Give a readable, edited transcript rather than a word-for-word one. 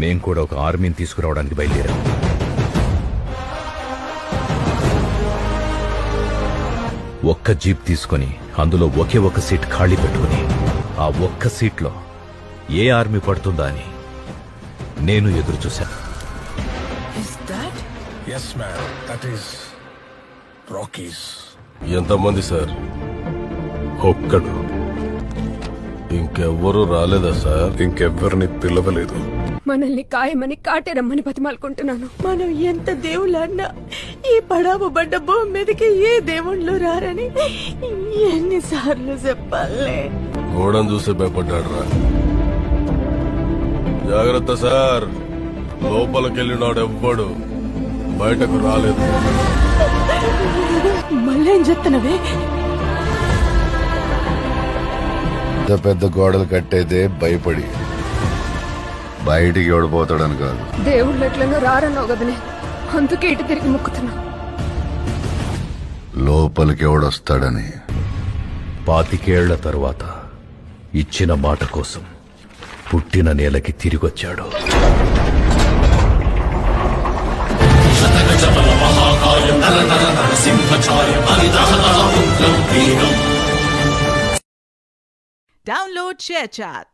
మేం కూడా ఒక ఆర్మీని తీసుకురావడానికి బయలుదేరాం. ఒక్క జీప్ తీసుకుని అందులో ఒకే ఒక సీట్ ఖాళీ పెట్టుకుని ఆ ఒక్క సీట్లో ఏ ఆర్మీ పడుతుందా అని నేను ఎదురు చూశాను. ఎంతమంది సార్? ఒక్కడు. ఇంకెవ్వరూ రాలేదా సార్? ఇంకెవ్వరిని పిలవలేదు. మనల్ని ఖాయమని కాటేరమ్మని బతిమాలుకుంటున్నాను. మనం ఎంత దేవుళ్ళన్నా ఈ పడావు పడ్డ భూమి మీదకి ఏ దేవుళ్ళు రారని ఎన్నిసార్లు చెప్పాలే. గోడను చూసి భయపడ్డాడు రా. జాగ్రత్త సార్, లోపలికెళ్ళినాడు ఎవ్వడు బయటకు రాలేదు. మళ్ళేం చెప్తున్నావే? పెద్ద పెద్ద గోడలు కట్టేదే భయపడి, బయటికి ఎవడిపోతాడని కాదు. దేవుళ్ళు ఎట్లనో రారన్నావు కదనే, అందుకే ఇటు తిరిగి మొక్కుతున్నా. లోపలికి ఎవడొస్తాడని. 25 ఏళ్ల తరువాత ఇచ్చిన మాట కోసం పుట్టిన నేలకి తిరిగొచ్చాడు. Download ShareChat.